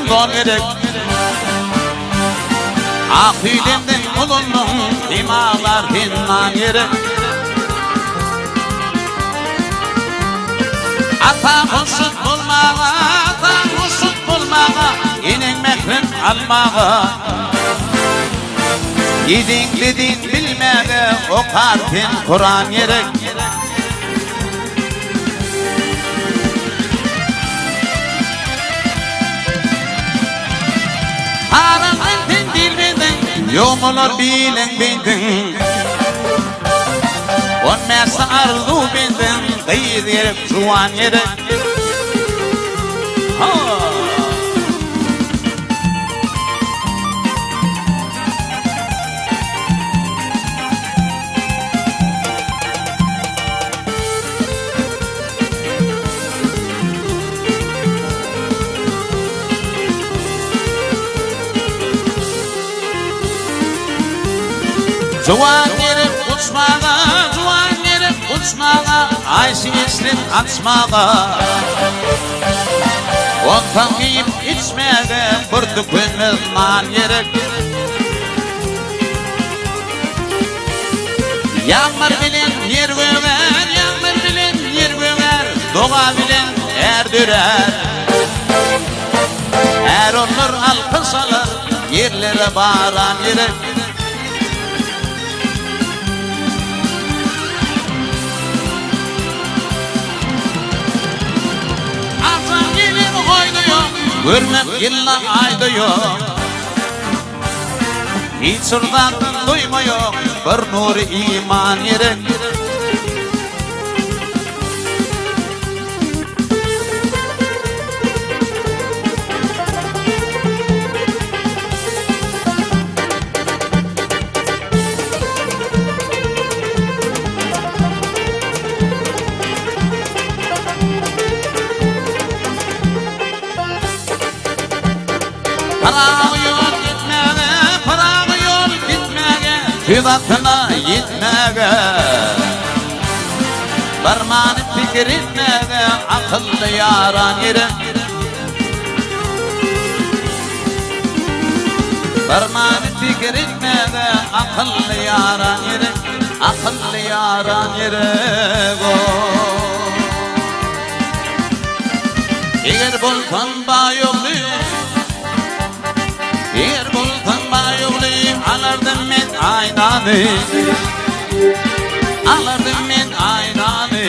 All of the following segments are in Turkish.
don gerek. Akhilemden ulunun dimalar hinnan gerek. Ata hoşut bulmağa, ata hoşut bulmağa, inen mehrim almağa. Yedin dedin bilmege, okarken Kur'an gerek. Haramın bilmedin, yolmular bilen bildin. Olmazsa arzu bildin, kıyır yerek, juan yerek. Juan yerek uçmağa, juan yerek uçmağa, ayşe eslin açmağa. Ondan giyip içmeye, burdu gönül nan yerek. Yağmur bilen yer göğer, yağmur bilen yer göğer, doğa bilen erdürer. Er olur alkış alır, yerlere bağıran yerek. Görmek yılla ayda yok. Hiç sırdan duyma yok. Bir nuri iman yerek. Hüdatına yitmege, barmanı fikir etmege, akıllı yaran yere. Barmanı fikir etmege, akıllı yaran yere, akıllı yaran yere. Eğer bulsan bayoglu, eğer bulsan bayoglu, alardım men aynanı, alardım men aynanı.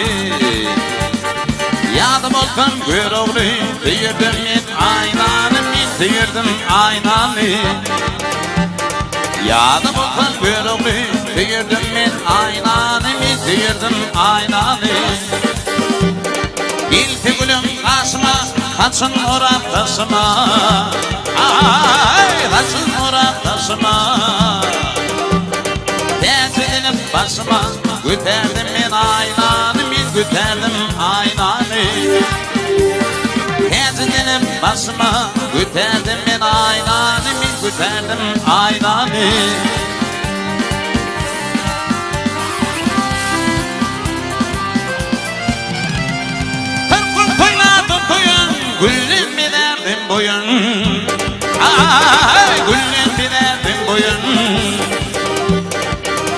Yadım olsan gör oğlu, tüyürdüm men aynanı, men tüyürdüm aynanı. Yadım olsan gör oğlu, tüyürdüm men aynanı, men tüyürdüm aynanı. Gilti gülüm kaşıma, kaçın orap taşıma. Ay, kaçın orap taşıma. Tezilip başıma, güterdim men aynanı, men güterdim aynanı. Tezilip başıma, güterdim men aynanı, men güterdim aynanı. Güllüm bir derdim boyun, ay güllüm bir derdim boyun.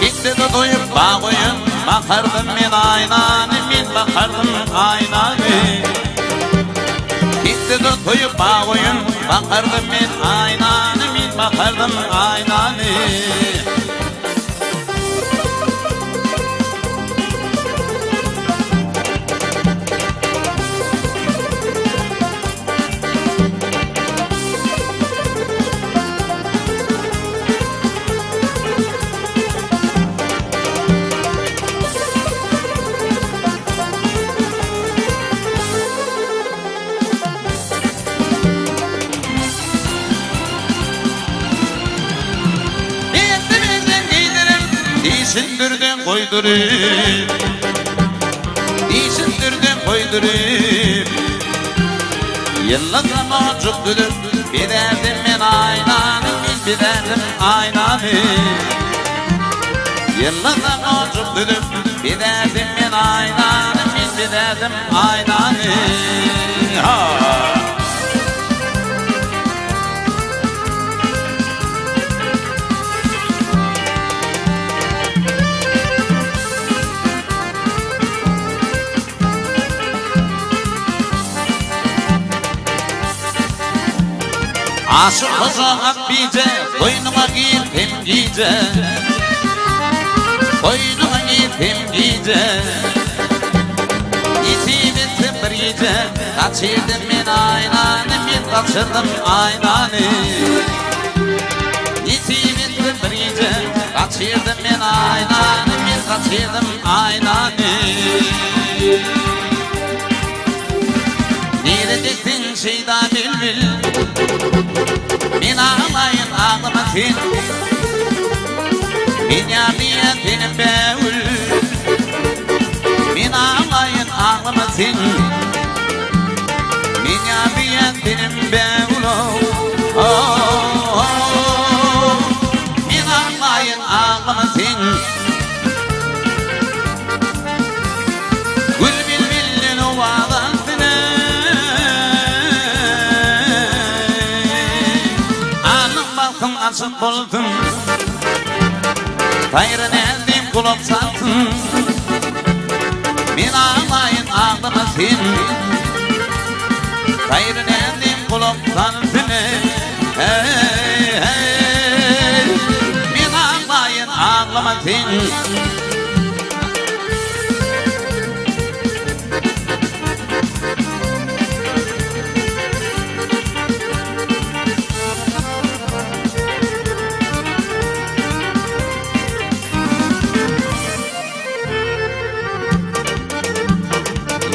Gitti de doyup bağ koyun, bakardım men aynanı, men bakardım aynanı. Gitti de doyup bağ koyun, bakardım men aynanı, men bakardım aynanı. Düşündürdün koydurayım, düşündürdün koydurayım. Yıllar mocuk dülüp, bir derdim men aynanı, men bir derdim aynanı. Yıllar mocuk dülüp, bir derdim men aynanı, men bir derdim aynanı. Aşık olsa akbice, koynuma giyip giyice, koynuma giyip giyice. İti bitti bir gece, kaçırdım ben aynanı, ben kaçırdım aynanı. İti bitti bir gece, kaçırdım ben aynanı, ben kaçırdım aynanı. Diyecektin şeyda bülbül, ben ağlayın ağlama sen. Ben yamiyetin beğül, ben ağlayın ağlama sen. Ben yamiyetin beğül, ben ağlayın ağlama sen. Gül bülbülün ovalansın, alnım balkım açık buldum. Gayrı eldim kulak sattın. Ben ağlayın ağlama sen. Gayrı eldim kulak sattın. Hey hey, ben ağlayın ağlama sen.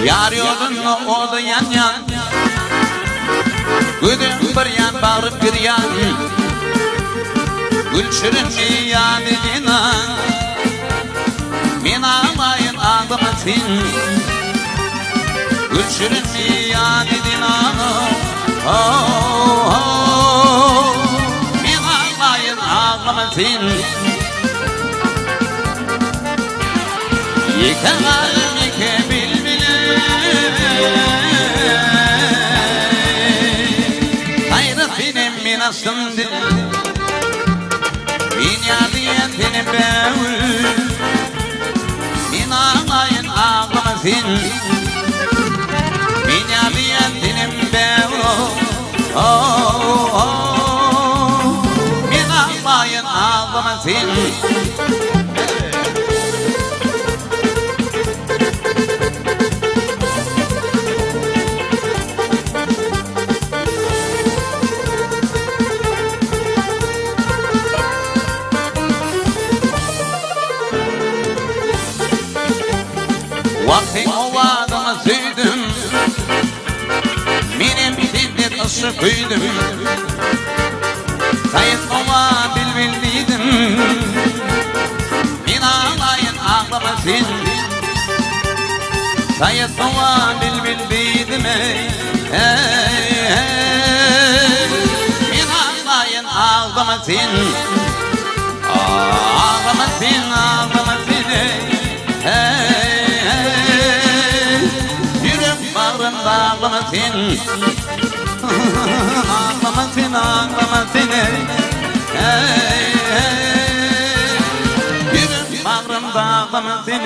Yar yolunu oldu yan yan, güdüm bir yan bağırıp bir yan. Gülçürün bir yan edina, ben ağlayın ağlama sen. Gülçürün bir yan edina, ben ağlayın ağlama sen. Yıkamazım yıkabil hayratinem min astımdır. Min yadiyetim beğül, min ağlayın ağlama sen. Min yadiyetim beğül, min ağlayın ağlama sen. Vaktin o adamı süydüm, benim bir ısı büyüdüm. Sayın ova bilbildiydim, ben ağlayın ağlama sen. Sayın ova bilbildiydim, hey hey, ben ağlayın ağlama sen. Ağlama sen, ağlama sen, hey. Ağlama sen, ağlama sen, ağlama sen. Hey hey, yürüm bağrımda ağlama sen.